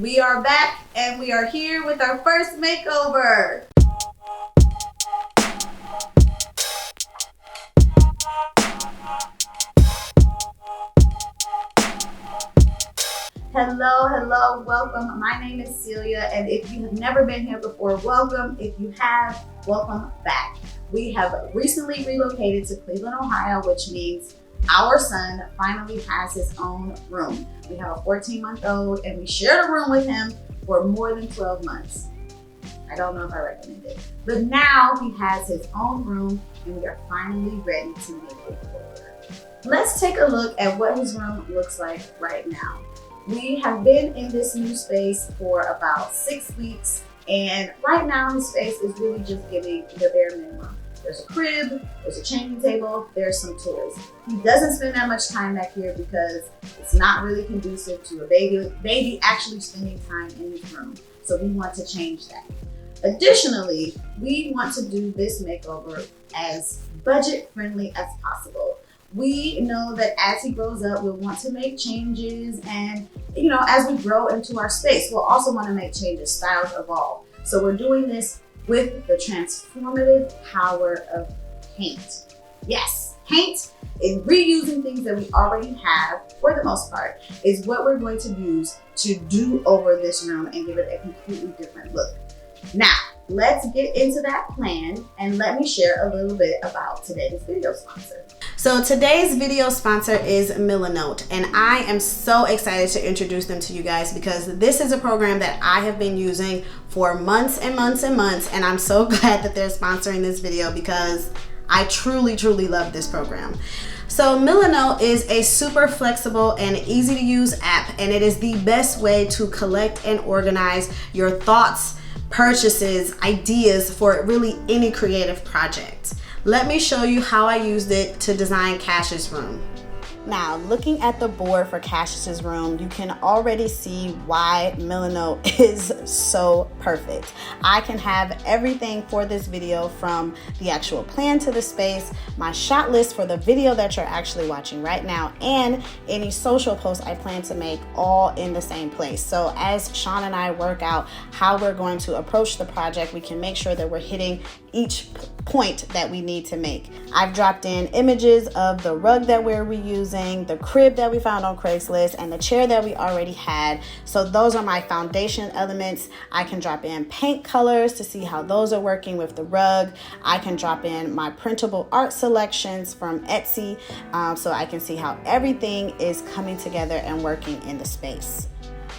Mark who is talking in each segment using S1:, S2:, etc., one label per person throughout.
S1: We are back and we are here with our first makeover. Hello, welcome. My name is Celia, and if you have never been here before, welcome. If you have, welcome back. We have recently relocated to Cleveland, Ohio, which means our son finally has his own room. We have a 14-month-old, and we shared a room with him for more than 12 months. I don't know if I recommend it, but now he has his own room, and we are finally ready to make it over. Let's take a look at what his room looks like right now. We have been in this new space for about 6 weeks, and right now his space is really just giving the bare minimum. There's a crib, there's a changing table, there's some toys. He doesn't spend that much time back here because it's not really conducive to a baby actually spending time in his room. So we want to change that. Additionally, we want to do this makeover as budget friendly as possible. We know that as he grows up, we'll want to make changes, and as we grow into our space, we'll also want to make changes. Styles evolve. So we're doing this with the transformative power of paint. Yes, paint and reusing things that we already have, for the most part, is what we're going to use to do over this room and give it a completely different look. Now, let's get into that plan, and let me share a little bit about today's video sponsor. So today's video sponsor is Millinote, and I am so excited to introduce them to you guys because this is a program that I have been using for months and months and months, and I'm so glad that they're sponsoring this video because I truly love this program. So Millinote is a super flexible and easy to use app, and it is the best way to collect and organize your thoughts, purchases, ideas for really any creative project. Let me show you how I used it to design Cash's room. Now, looking at the board for Cash's room, you can already see why Millinote is so perfect. I can have everything for this video, from the actual plan to the space, my shot list for the video that you're actually watching right now, and any social posts I plan to make, all in the same place. So as Sean and I work out how we're going to approach the project, we can make sure that we're hitting each point that we need to make. I've dropped in images of the rug that we're reusing, the crib that we found on Craigslist, and the chair that we already had. So those are my foundation elements. I can drop in paint colors to see how those are working with the rug. I can drop in my printable art selections from Etsy, so I can see how everything is coming together and working in the space.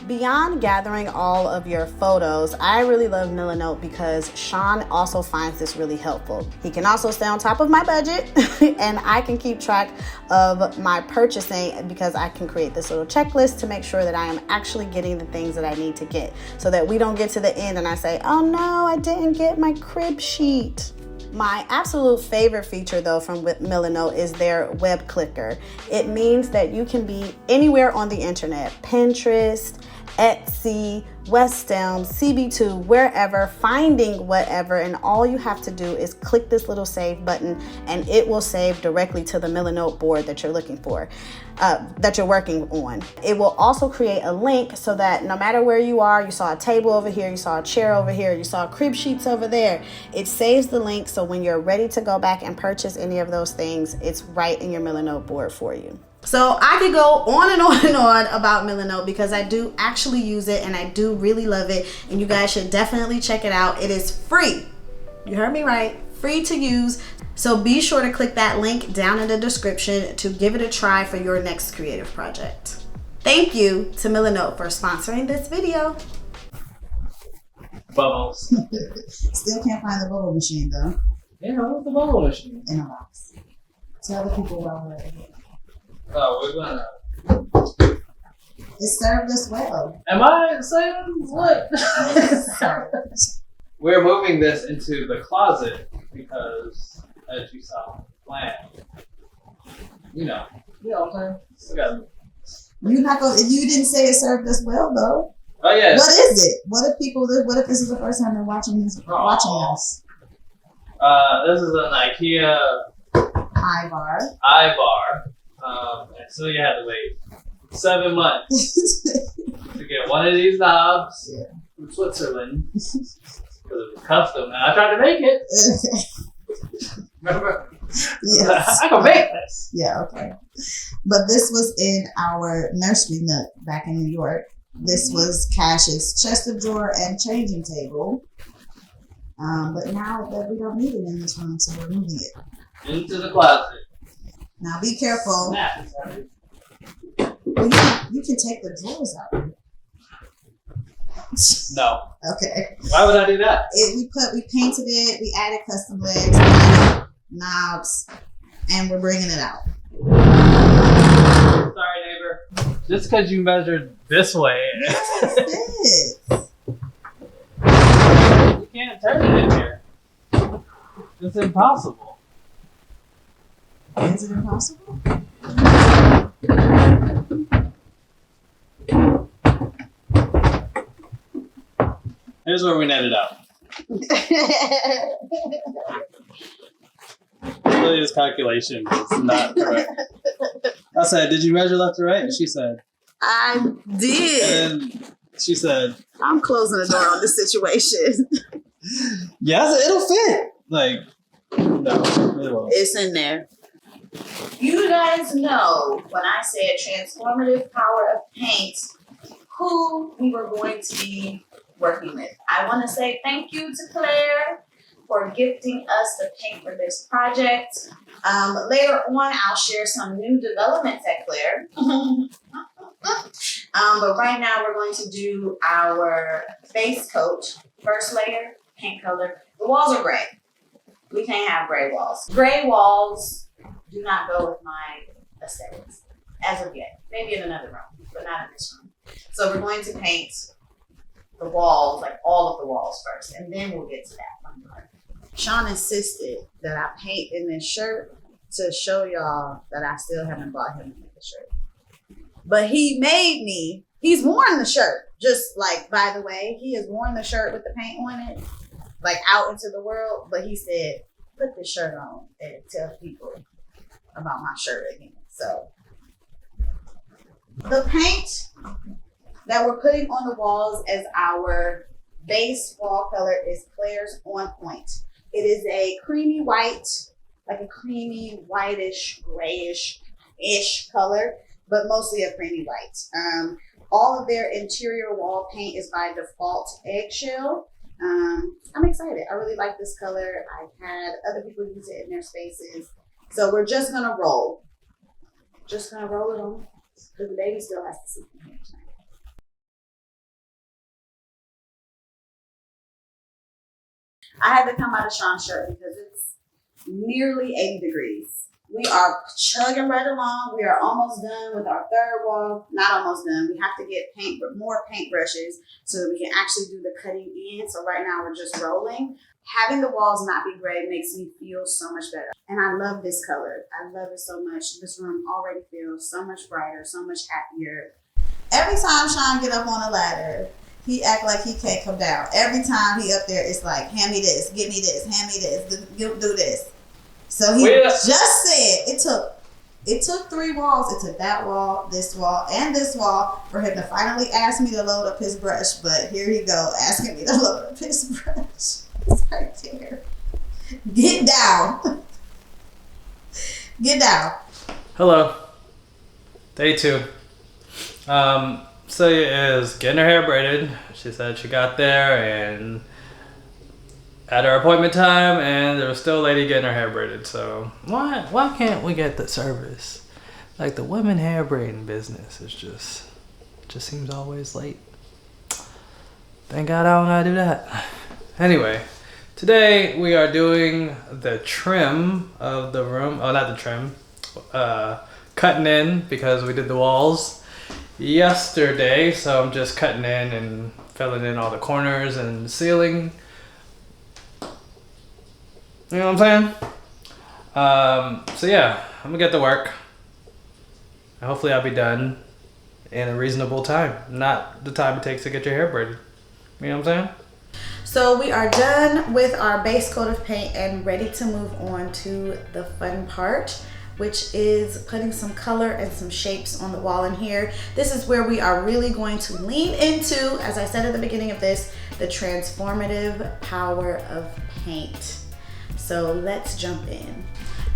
S1: Beyond gathering all of your photos, I really love Millinote because Sean also finds this really helpful. He can also stay on top of my budget and I can keep track of my purchasing because I can create this little checklist to make sure that I am actually getting the things that I need to get, so that we don't get to the end and I say, oh no, I didn't get my crib sheet. My absolute favorite feature though from Millinote is their web clicker. It means that you can be anywhere on the internet, Pinterest, Etsy, West Elm, CB2, wherever, finding whatever, and all you have to do is click this little save button and it will save directly to the Millinote board that you're looking for, that you're working on. It will also create a link so that no matter where you are, you saw a table over here, you saw a chair over here, you saw crib sheets over there, it saves the link, so when you're ready to go back and purchase any of those things, it's right in your Millinote board for you. So I could go on and on and on about Millinote because I do actually use it and I do really love it, and you guys should definitely check it out. It is free. You heard me right. Free to use. So be sure to click that link down in the description to give it a try for your next creative project. Thank you to Millinote for sponsoring this video.
S2: Bubbles.
S1: Still can't find the bubble machine though.
S2: Yeah, what's the bubble machine?
S1: In a box. Tell the people while we're here.
S2: Oh, we're gonna.
S1: It served us well.
S2: Am I saying what? We're moving this into the closet because, as you saw, plan. You know what I'm saying?
S1: You're not gonna. You didn't say it served us well though.
S2: Oh yeah.
S1: What is it? What if this is the first time they're watching us?
S2: This is an IKEA
S1: eye bar.
S2: And Celia had to wait 7 months to get one of these knobs from Switzerland because it was custom. And I tried to make it. Remember?
S1: Yes.
S2: I can make this.
S1: Yeah, okay. But this was in our nursery nook back in New York. This was Cash's chest of drawer and changing table. But now that we don't need it in this room, so we're moving it
S2: into the closet.
S1: Now be careful.
S2: Snap.
S1: Well, you can take the drawers out.
S2: No.
S1: Okay.
S2: Why would I do that?
S1: We painted it. We added custom legs, knobs, and we're bringing it out.
S2: Sorry, neighbor. Just because you measured this way.
S1: Yes,
S2: You can't turn it in here. It's impossible.
S1: Is it impossible?
S2: Here's where we netted out. Celia's calculation is not correct. I said, did you measure left or right? And she said,
S1: I did.
S2: and she said,
S1: I'm closing the door on this situation.
S2: yeah, I said, it'll fit. Like, no, it won't.
S1: It's in there. You guys know when I said transformative power of paint, who we were going to be working with. I want to say thank you to Claire for gifting us the paint for this project. Later on, I'll share some new developments at Claire. But right now, we're going to do our base coat. First layer, paint color. The walls are gray. We can't have gray walls. Gray walls do not go with my aesthetics as of yet. Maybe in another room, but not in this room. So we're going to paint the walls, like all of the walls first, and then we'll get to that one part. Sean insisted that I paint in this shirt to show y'all that I still haven't bought him the shirt. But he's worn the shirt, just like, by the way, he has worn the shirt with the paint on it, like out into the world, but he said, put this shirt on and tell people about my shirt again. So the paint that we're putting on the walls as our base wall color is Claire's On Point. It is a creamy white, like a creamy whitish, grayish-ish color, but mostly a creamy white. All of their interior wall paint is by default eggshell. I'm excited. I really like this color. I've had other people use it in their spaces. So we're just gonna roll. Just gonna roll it on, because the baby still has to sleep in here tonight. I had to come out of Sean's shirt because it's nearly 80 degrees. We are chugging right along. We are almost done with our third wall. Not almost done. We have to get more paint brushes so that we can actually do the cutting in. So right now we're just rolling. Having the walls not be gray makes me feel so much better. And I love this color. I love it so much. This room already feels so much brighter, so much happier. Every time Sean get up on a ladder, he act like he can't come down. Every time he up there, it's like, hand me this, give me this, hand me this, do this. So he just said it took 3 walls. It took that wall, and this wall for him to finally ask me to load up his brush. But here he go, asking me to load up his brush. It's right there. Get down. Get down.
S2: Hello. Day 2. Celia is getting her hair braided. She said she got there and at her appointment time, and there was still a lady getting her hair braided. So why can't we get the service? Like, the women hair braiding business is just seems always late. Thank God I don't gotta do that. Anyway, today we are doing the trim of the room. Oh, not the trim. Cutting in, because we did the walls yesterday. So I'm just cutting in and filling in all the corners and ceiling. You know what I'm saying? So yeah, I'm gonna get to work. And hopefully I'll be done in a reasonable time. Not the time it takes to get your hair braided. You know what I'm saying?
S1: So we are done with our base coat of paint and ready to move on to the fun part. which is putting some color and some shapes on the wall in here. This is where we are really going to lean into, as I said at the beginning of this, the transformative power of paint. So let's jump in.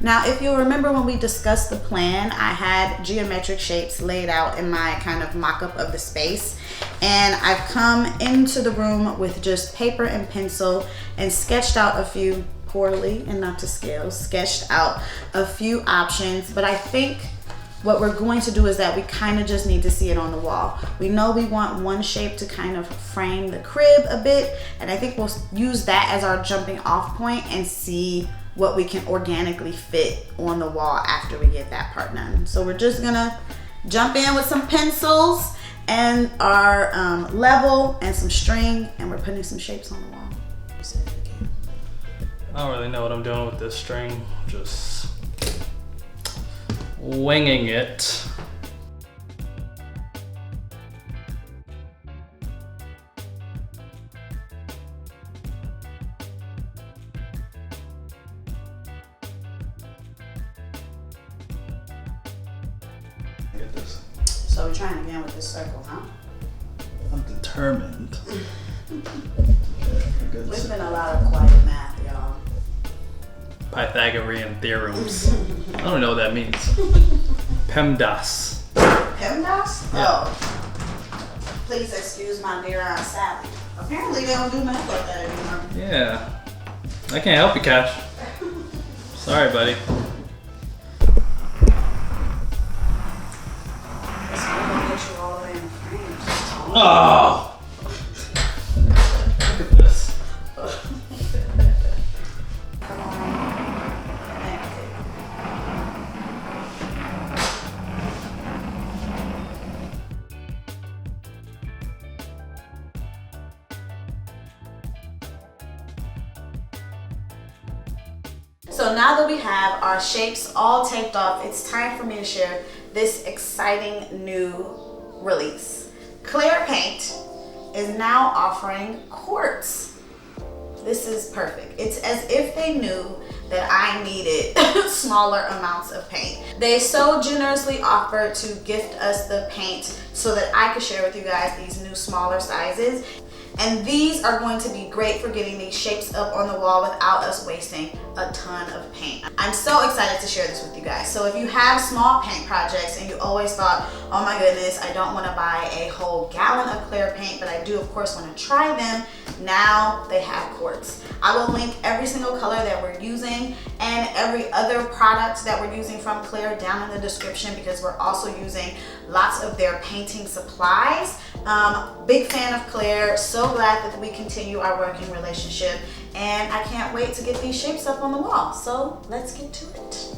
S1: Now, if you'll remember when we discussed the plan, I had geometric shapes laid out in my kind of mock-up of the space. And I've come into the room with just paper and pencil and sketched out a few, poorly and not to scale, sketched out a few options. But I think what we're going to do is that we kind of just need to see it on the wall. We know we want one shape to kind of frame the crib a bit. And I think we'll use that as our jumping off point and see what we can organically fit on the wall after we get that part done. So we're just gonna jump in with some pencils and our level and some string, and we're putting some shapes on the wall. Say it again.
S2: I don't really know what I'm doing with this string. Just winging it. Get this.
S1: So we're trying again with this circle, huh?
S2: I'm determined.
S1: It's been a lot of quiet math, y'all.
S2: Pythagorean theorems. I don't know what that means. PEMDAS.
S1: PEMDAS?
S2: Yeah.
S1: Oh. Please excuse my dear Aunt Sally. Apparently they don't do math like that anymore.
S2: Yeah. I can't help you, Cash. Sorry, buddy. Oh! Look at this.
S1: Come on. So now that we have our shapes all taped off, it's time for me to share this exciting new release. Clear Paint is now offering quartz. This is perfect. It's as if they knew that I needed smaller amounts of paint. They so generously offered to gift us the paint so that I could share with you guys these new smaller sizes. And these are going to be great for getting these shapes up on the wall without us wasting a ton of paint. I'm so excited to share this with you guys. So if you have small paint projects and you always thought, oh my goodness, I don't want to buy a whole gallon of clear paint, but I do of course want to try them, now they have quartz. I will link every single color that we're using and every other product that we're using from Clear down in the description, because we're also using lots of their painting supplies. Big fan of Clear, so glad that we continue our working relationship, and I can't wait to get these shapes up on the wall. So let's get to it.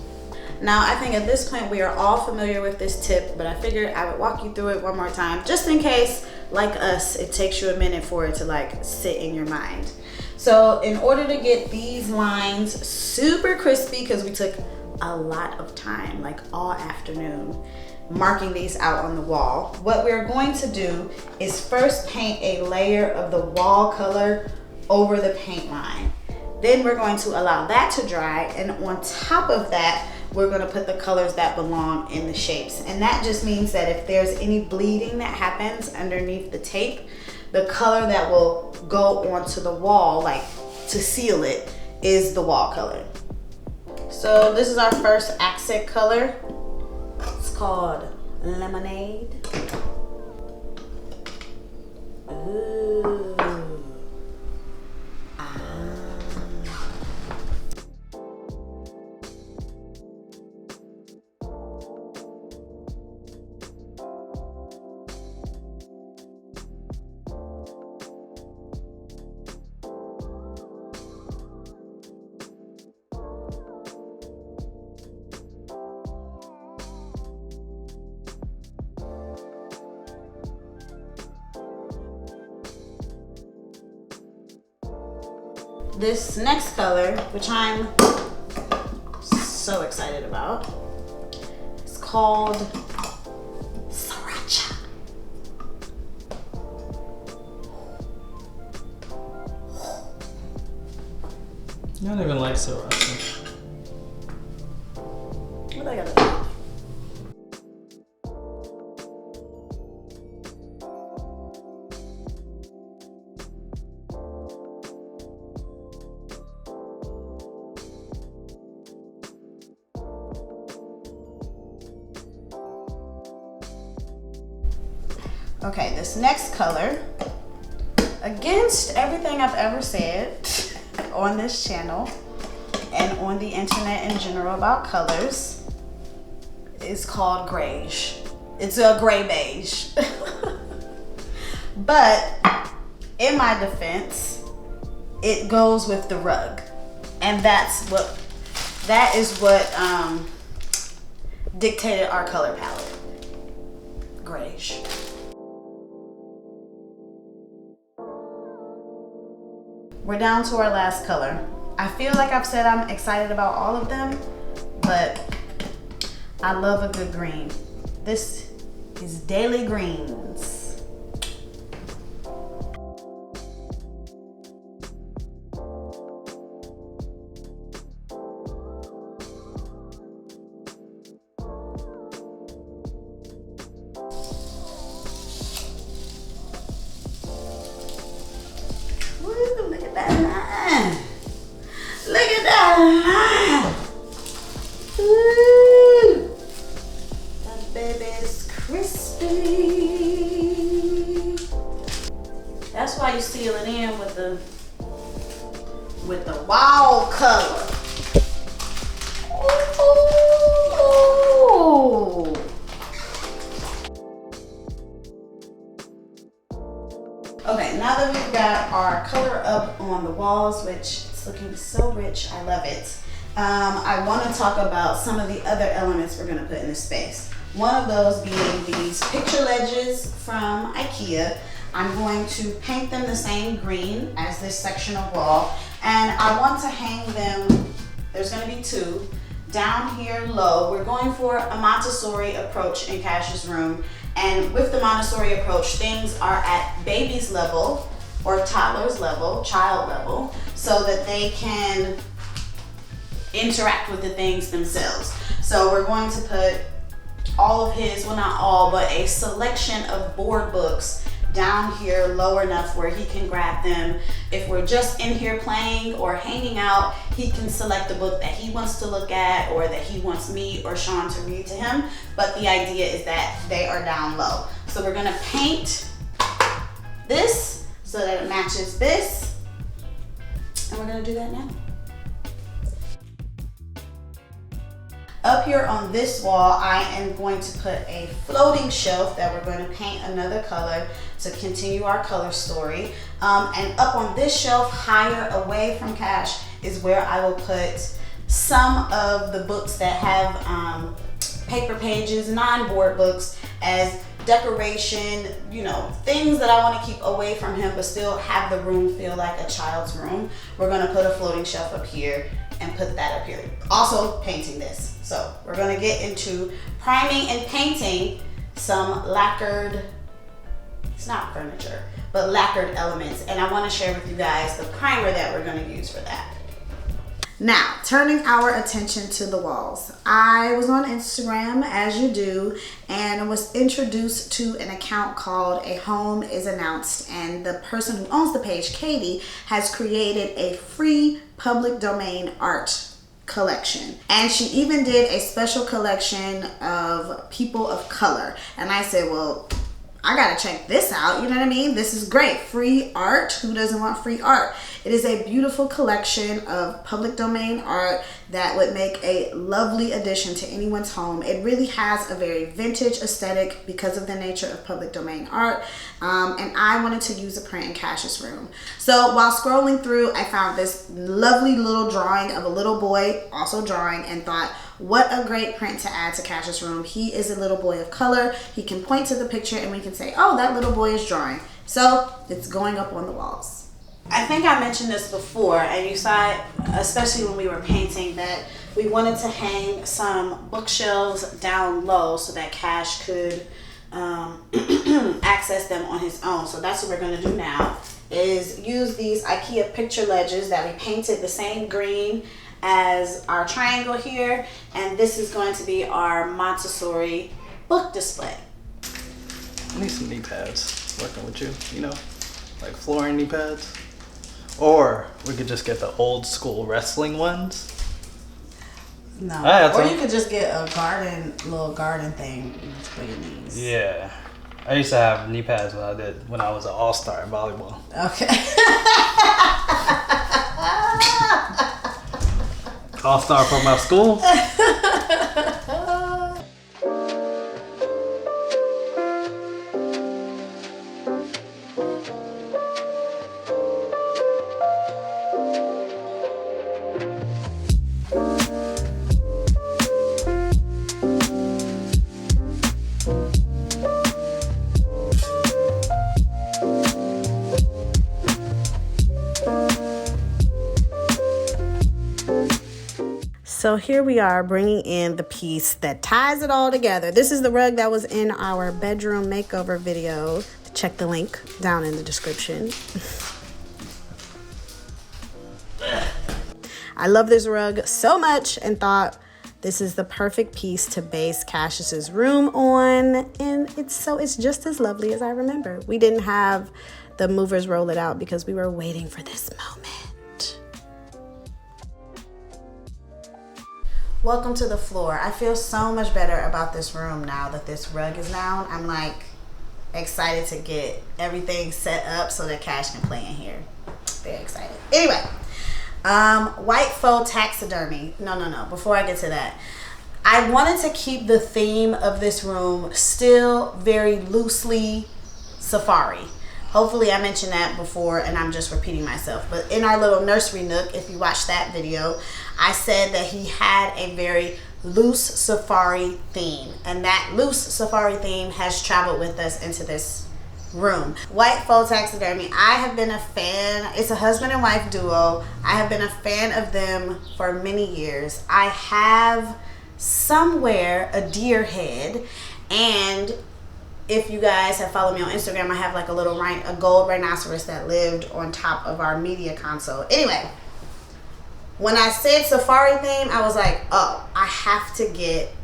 S1: Now, I think at this point we are all familiar with this tip, but I figured I would walk you through it one more time, just in case, like us, it takes you a minute for it to like sit in your mind. So in order to get these lines super crispy, because we took a lot of time, like all afternoon, marking these out on the wall, what we're going to do is first paint a layer of the wall color over the paint line. Then we're going to allow that to dry, and on top of that, we're going to put the colors that belong in the shapes. And that just means that if there's any bleeding that happens underneath the tape, the color that will go onto the wall, like to seal it, is the wall color. So this is our first accent color. It's called Lemonade. Ooh. This next color, which I'm so excited about, is called Sriracha.
S2: I don't even like sriracha.
S1: What I Okay, this next color, against everything I've ever said on this channel and on the internet in general about colors, is called grayish. It's a gray beige. But in my defense, it goes with the rug. And that is what dictated our color palette. Grayish. We're down to our last color. I feel like I've said I'm excited about all of them, but I love a good green. This is Daily Greens. Look at that line. Look at that line. Ooh. That baby's crispy. That's why you seal it in with the wild color. Ooh. Okay, now that we've got our color up on the walls, which is looking so rich, I love it. I want to talk about some of the other elements we're going to put in this space. One of those being these picture ledges from IKEA. I'm going to paint them the same green as this section of wall, and I want to hang them, there's going to be two, down here low. We're going for a Montessori approach in Cash's room. And with the Montessori approach, things are at baby's level or toddler's level, child level, so that they can interact with the things themselves. So we're going to put all of his, well not all, but a selection of board books down here low enough where he can grab them. If we're just in here playing or hanging out, he can select the book that he wants to look at or that he wants me or Sean to read to him. But the idea is that they are down low. So we're gonna paint this so that it matches this. And we're gonna do that now. Up here on this wall, I am going to put a floating shelf that we're going to paint another color to continue our color story. And up on this shelf, higher away from Cash, is where I will put some of the books that have paper pages, non-board books, as decoration, you know, things that I want to keep away from him but still have the room feel like a child's room. We're going to put a floating shelf up here and put that up here. Also painting this. So we're going to get into priming and painting some lacquered, it's not furniture, but lacquered elements. And I want to share with you guys the primer that we're going to use for that. Now, turning our attention to the walls. I was on Instagram, as you do, and was introduced to an account called A Home Is Announced, and the person who owns the page, Katie, has created a free public domain art collection. And she even did a special collection of people of color. And I said, well, I gotta check this out, you know what I mean? This is great, free art. Who doesn't want free art? It is a beautiful collection of public domain art that would make a lovely addition to anyone's home. It really has a very vintage aesthetic because of the nature of public domain art. And I wanted to use a print in Cash's room. So while scrolling through, I found this lovely little drawing of a little boy also drawing and thought, what a great print to add to Cash's room. He is a little boy of color. He can point to the picture and we can say, oh, that little boy is drawing. So it's going up on the walls. I think I mentioned this before, and you saw it, especially when we were painting, that we wanted to hang some bookshelves down low so that Cash could access them on his own. So that's what we're going to do now, is use these IKEA picture ledges that we painted the same green as our triangle here, and this is going to be our Montessori book display.
S2: I need some knee pads working with you, you know, like flooring knee pads. Or we could just get the old school wrestling ones.
S1: No, or you could just get a little garden thing for your knees.
S2: Yeah, I used to have knee pads when I was an all-star in volleyball.
S1: Okay.
S2: All-star for my school.
S3: So here we are bringing in the piece that ties it all together. This is the rug that was in our bedroom makeover video. Check the link down in the description. I love this rug so much and thought this is the perfect piece to base Cassius's room on. And it's just as lovely as I remember. We didn't have the movers roll it out because we were waiting for this moment. Welcome to the floor. I feel so much better about this room now that this rug is down. I'm like excited to get everything set up so that Cash can play in here. Very excited. Anyway, white faux taxidermy. No. Before I get to that, I wanted to keep the theme of this room still very loosely safari. Hopefully I mentioned that before and I'm just repeating myself. But in our little nursery nook, if you watch that video, I said that he had a very loose safari theme. And that loose safari theme has traveled with us into this room. White faux taxidermy. I have been a fan. It's a husband and wife duo. I have been a fan of them for many years. I have somewhere a deer head, and if you guys have followed me on Instagram, I have like a gold rhinoceros that lived on top of our media console. Anyway, when I said safari theme, I was like, oh, I have to get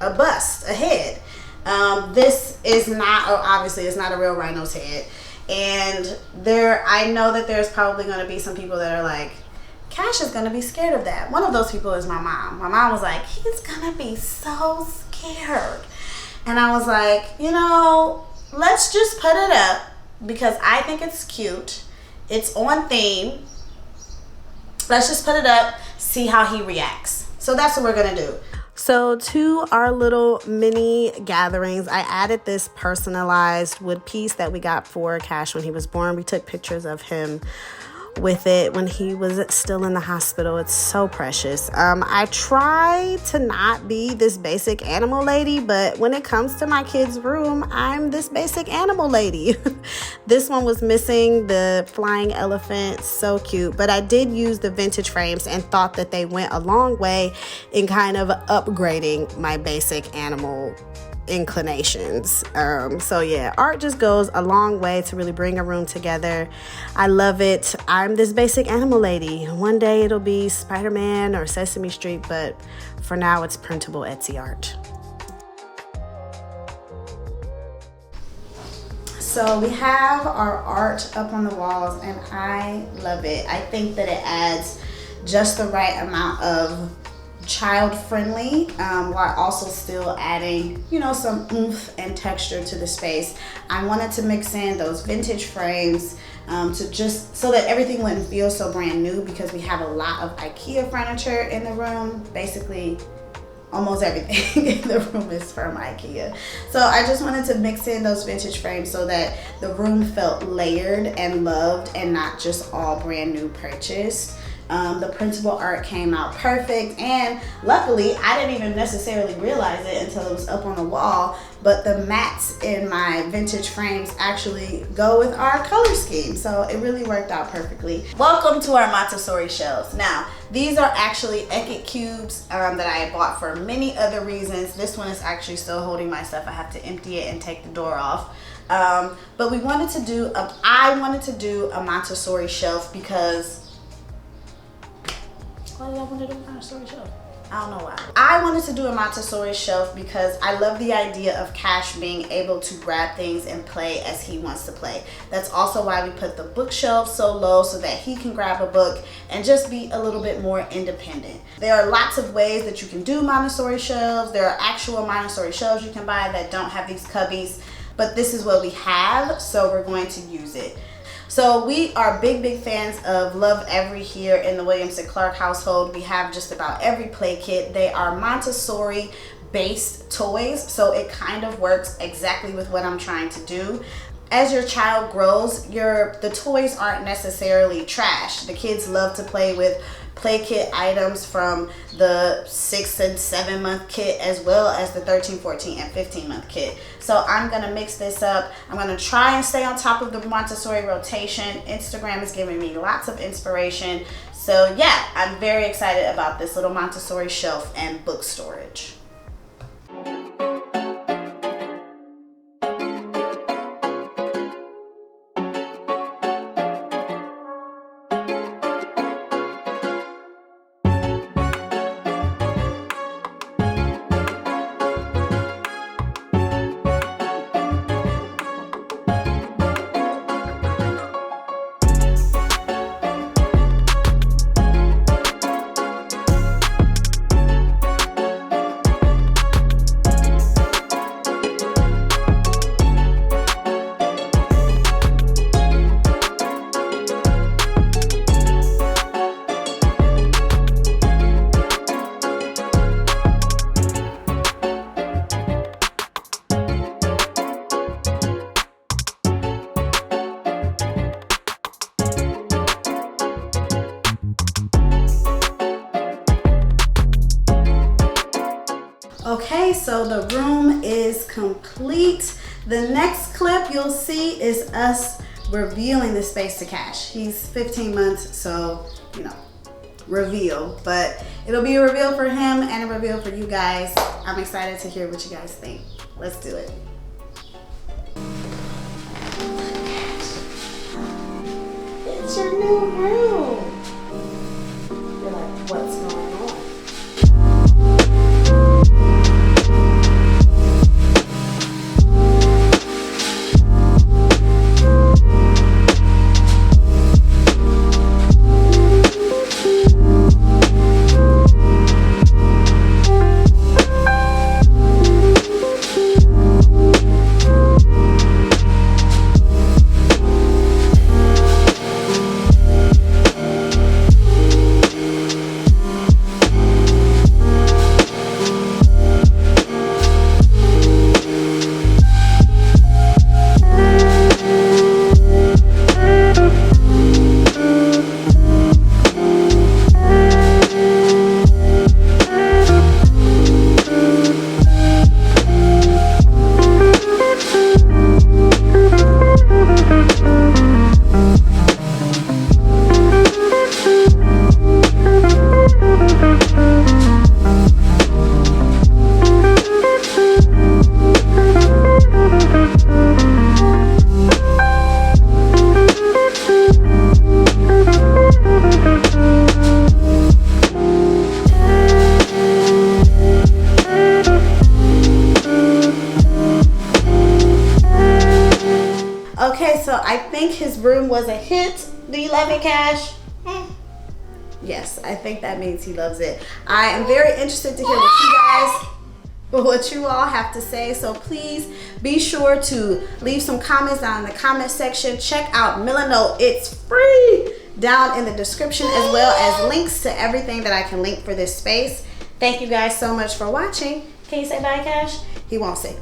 S3: a bust, a head. This is not, obviously it's not a real rhino's head. And I know that there's probably going to be some people that are like, Cash is going to be scared of that. One of those people is my mom. My mom was like, he's going to be so scared. And I was like, let's just put it up because I think it's cute. It's on theme. Let's just put it up, see how he reacts. So that's what we're going to do. So to our little mini gatherings, I added this personalized wood piece that we got for Cash when he was born. We took pictures of him with it when he was still in the hospital. It's so precious. I try to not be this basic animal lady, but when it comes to my kids' room, I'm this basic animal lady. This one was missing the flying elephant, so cute, but I did use the vintage frames and thought that they went a long way in kind of upgrading my basic animal inclinations. So yeah, art just goes a long way to really bring a room together. I love it. I'm this basic animal lady. One day it'll be Spider-Man or Sesame Street, but for now it's printable Etsy art. So we have our art up on the walls and I love it. I think that it adds just the right amount of child-friendly while also still adding some oomph and texture to the space. I wanted to mix in those vintage frames to just so that everything wouldn't feel so brand new, because we have a lot of IKEA furniture in the room. Basically almost everything in the room is from IKEA. So I just wanted to mix in those vintage frames so that the room felt layered and loved and not just all brand new purchased. The printable art came out perfect, and luckily I didn't even necessarily realize it until it was up on the wall, but the mats in my vintage frames actually go with our color scheme, so it really worked out perfectly. Welcome to our Montessori shelves. Now these are actually Eclectic cubes that I had bought for many other reasons. This one is actually still holding my stuff. I have to empty it and take the door off. But I wanted to do a Montessori shelf because why did I want to do a Montessori shelf? I don't know why. I wanted to do a Montessori shelf because I love the idea of Cash being able to grab things and play as he wants to play. That's also why we put the bookshelf so low, so that he can grab a book and just be a little bit more independent. There are lots of ways that you can do Montessori shelves. There are actual Montessori shelves you can buy that don't have these cubbies. but this is what we have, so we're going to use it. So we are big fans of Love Every here in the Williams and Clark household. We have just about every play kit. They are Montessori based toys, so it kind of works exactly with what I'm trying to do. As your child grows, the toys aren't necessarily trash. The kids love to play with play kit items from the 6 and 7 month kit, as well as the 13, 14, and 15 month kit. So I'm gonna mix this up. I'm gonna try and stay on top of the Montessori rotation. Instagram is giving me lots of inspiration. So yeah, I'm very excited about this little Montessori shelf and book storage. Okay, so the room is complete. The next clip you'll see is us revealing the space to Cash. He's 15 months, so, you know, reveal. But it'll be a reveal for him and a reveal for you guys. I'm excited to hear what you guys think. Let's do it. It's your new room. You're like, what's going on? Okay, so I think his room was a hit. Do you love it, Cash? Yes, I think that means he loves it. I am very interested to hear what you all have to say. So please be sure to leave some comments down in the comment section. Check out Millinote. It's free down in the description, as well as links to everything that I can link for this space. Thank you guys so much for watching. Can you say bye, Cash? He won't say.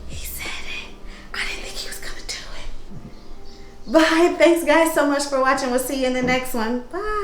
S3: He said it. I didn't think he was gonna do it. Bye. Thanks guys so much for watching. We'll see you in the next one. Bye.